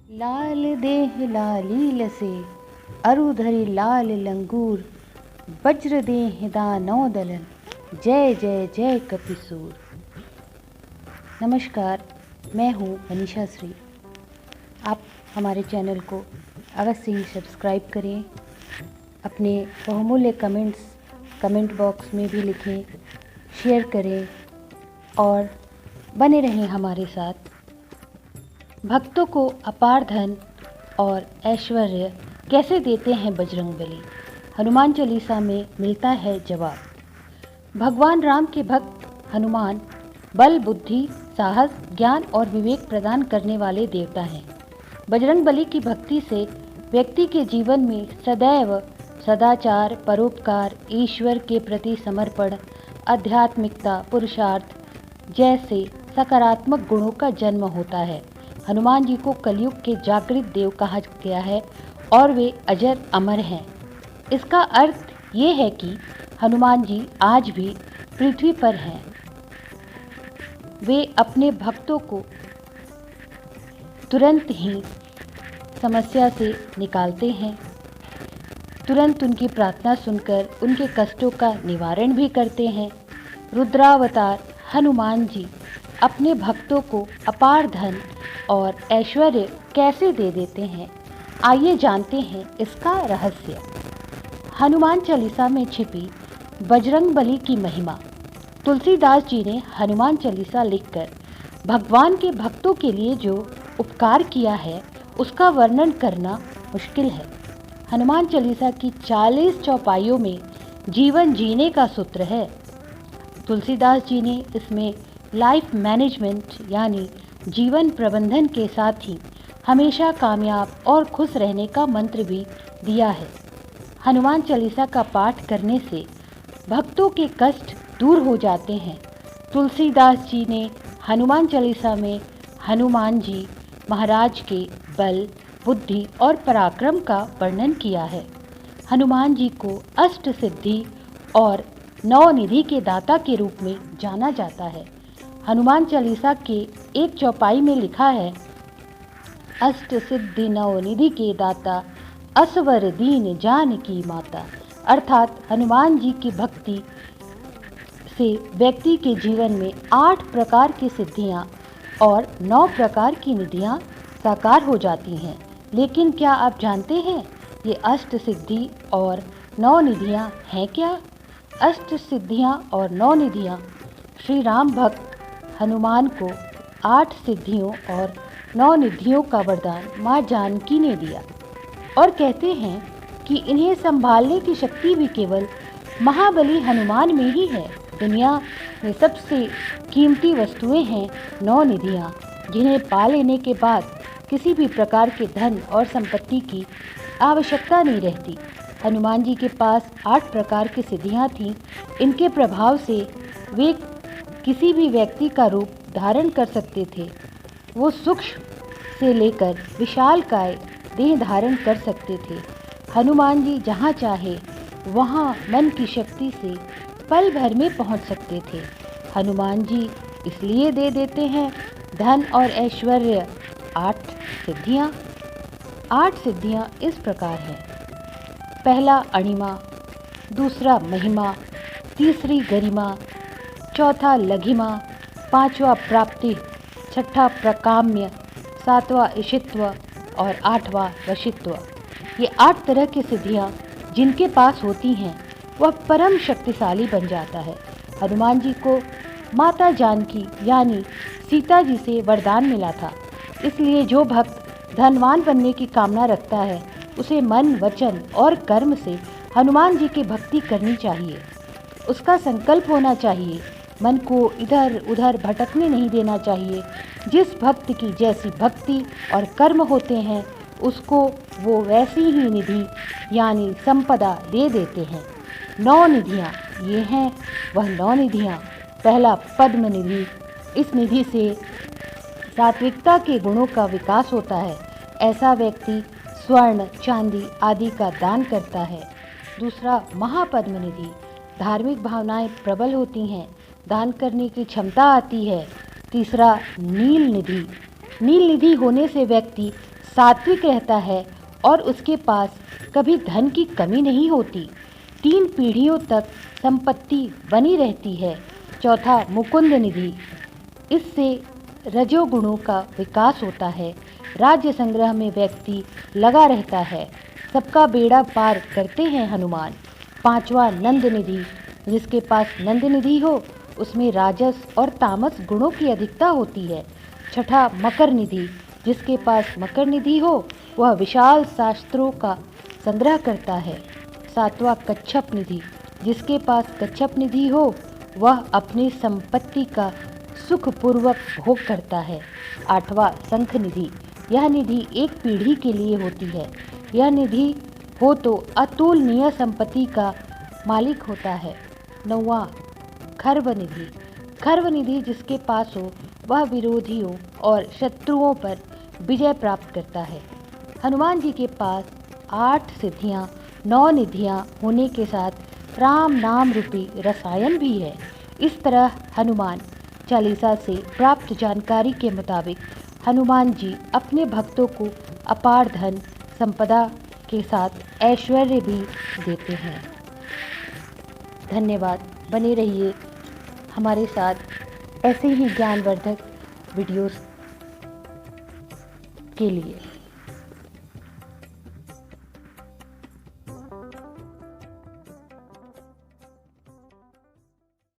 लाल देह लालील से अरुधरि लाल लंगूर, वज्र देह दानव दलन, जय जय जय कपिसूर। नमस्कार, मैं हूँ मनीषा श्री। आप हमारे चैनल को अवश्य ही सब्सक्राइब करें। अपने बहुमूल्य कमेंट बॉक्स में भी लिखें, शेयर करें और बने रहें हमारे साथ। भक्तों को अपार धन और ऐश्वर्य कैसे देते हैं बजरंगबली? हनुमान चालीसा में मिलता है जवाब। भगवान राम के भक्त हनुमान बल, बुद्धि, साहस, ज्ञान और विवेक प्रदान करने वाले देवता हैं। बजरंगबली की भक्ति से व्यक्ति के जीवन में सदैव सदाचार, परोपकार, ईश्वर के प्रति समर्पण, आध्यात्मिकता, पुरुषार्थ जैसे सकारात्मक गुणों का जन्म होता है। हनुमान जी को कलयुग के जागृत देव कहा गया है और वे अजर अमर हैं। इसका अर्थ ये है कि हनुमान जी आज भी पृथ्वी पर हैं। वे अपने भक्तों को तुरंत ही समस्या से निकालते हैं, तुरंत उनकी प्रार्थना सुनकर उनके कष्टों का निवारण भी करते हैं। रुद्रावतार हनुमान जी अपने भक्तों को अपार धन और ऐश्वर्य कैसे दे देते हैं, आइए जानते हैं इसका रहस्य। हनुमान चालीसा में छिपी बजरंगबली की महिमा। तुलसीदास जी ने हनुमान चालीसा लिखकर भगवान के भक्तों के लिए जो उपकार किया है उसका वर्णन करना मुश्किल है। हनुमान चालीसा की 40 चौपाइयों में जीवन जीने का सूत्र है। तुलसीदास जी ने इसमें लाइफ मैनेजमेंट यानी जीवन प्रबंधन के साथ ही हमेशा कामयाब और खुश रहने का मंत्र भी दिया है। हनुमान चालीसा का पाठ करने से भक्तों के कष्ट दूर हो जाते हैं। तुलसीदास जी ने हनुमान चालीसा में हनुमान जी महाराज के बल, बुद्धि और पराक्रम का वर्णन किया है। हनुमान जी को अष्ट सिद्धि और नौ निधि के दाता के रूप में जाना जाता है। हनुमान चालीसा के एक चौपाई में लिखा है, अष्ट सिद्धि नौ निधि के दाता, असवर दीन जानकी माता। अर्थात हनुमान जी की भक्ति से व्यक्ति के जीवन में 8 प्रकार की सिद्धियां और 9 प्रकार की निधियां साकार हो जाती हैं। लेकिन क्या आप जानते हैं ये अष्ट सिद्धि और 9 निधियां हैं क्या? अष्ट सिद्धियां और 9 निधियां श्री राम भक्त हनुमान को 8 सिद्धियों और 9 निधियों का वरदान माँ जानकी ने दिया और कहते हैं कि इन्हें संभालने की शक्ति भी केवल महाबली हनुमान में ही है। दुनिया में सबसे कीमती वस्तुएं हैं 9 निधियाँ, जिन्हें पा लेने के बाद किसी भी प्रकार के धन और संपत्ति की आवश्यकता नहीं रहती। हनुमान जी के पास 8 प्रकार की सिद्धियाँ थीं। इनके प्रभाव से वे किसी भी व्यक्ति का रूप धारण कर सकते थे। वो सूक्ष्म से लेकर विशालकाय देह धारण कर सकते थे। हनुमान जी जहाँ चाहे वहाँ मन की शक्ति से पल भर में पहुँच सकते थे। हनुमान जी इसलिए दे देते हैं धन और ऐश्वर्य। 8 सिद्धियाँ। 8 सिद्धियाँ इस प्रकार हैं। पहला अणिमा, दूसरा महिमा, तीसरी गरिमा, चौथा लघिमा, 5वां प्राप्ति, 6ठा प्रकाम्य, 7वां ईशित्व और 8वां वशित्व। ये 8 तरह की सिद्धियाँ जिनके पास होती हैं वह परम शक्तिशाली बन जाता है। हनुमान जी को माता जानकी यानी सीता जी से वरदान मिला था। इसलिए जो भक्त धनवान बनने की कामना रखता है उसे मन, वचन और कर्म से हनुमान जी की भक्ति करनी चाहिए। उसका संकल्प होना चाहिए, मन को इधर उधर भटकने नहीं देना चाहिए। जिस भक्त की जैसी भक्ति और कर्म होते हैं उसको वो वैसी ही निधि यानी संपदा दे देते हैं। 9 निधियाँ ये हैं वह 9 निधियाँ। पहला पद्म निधि। इस निधि से सात्विकता के गुणों का विकास होता है। ऐसा व्यक्ति स्वर्ण, चांदी आदि का दान करता है। दूसरा महापद्म निधि। धार्मिक भावनाएं प्रबल होती हैं, दान करने की क्षमता आती है। तीसरा नील निधि। नील निधि होने से व्यक्ति सात्विक रहता है और उसके पास कभी धन की कमी नहीं होती। 3 पीढ़ियों तक संपत्ति बनी रहती है। चौथा, मुकुंद निधि, इससे रजोगुणों का विकास होता है। राज्य संग्रह में व्यक्ति लगा रहता है। सबका बेड़ा पार करते हैं हनुमान। 5वां, नंद निधि, जिसके पास नंद निधि हो उसमें राजस और तामस गुणों की अधिकता होती है। 6ठा, मकर निधि, जिसके पास मकर निधि हो वह विशाल शास्त्रों का संग्रह करता है। 7वां, कच्छप निधि, जिसके पास कच्छप निधि हो वह अपनी संपत्ति का सुखपूर्वक भोग करता है। 8वां, शंख निधि, यह निधि एक पीढ़ी के लिए होती है। यह निधि हो तो अतुलनीय संपत्ति का मालिक होता है। 9वां, खर्व निधि, खर्व निधि जिसके पास हो वह विरोधियों और शत्रुओं पर विजय प्राप्त करता है। हनुमान जी के पास 8 सिद्धियां, 9 निधियां होने के साथ राम नाम रूपी रसायन भी है। इस तरह हनुमान चालीसा से प्राप्त जानकारी के मुताबिक हनुमान जी अपने भक्तों को अपार धन संपदा के साथ ऐश्वर्य भी देते हैं। धन्यवाद। बने रहिए हमारे साथ ऐसे ही ज्ञानवर्धक वीडियोस के लिए।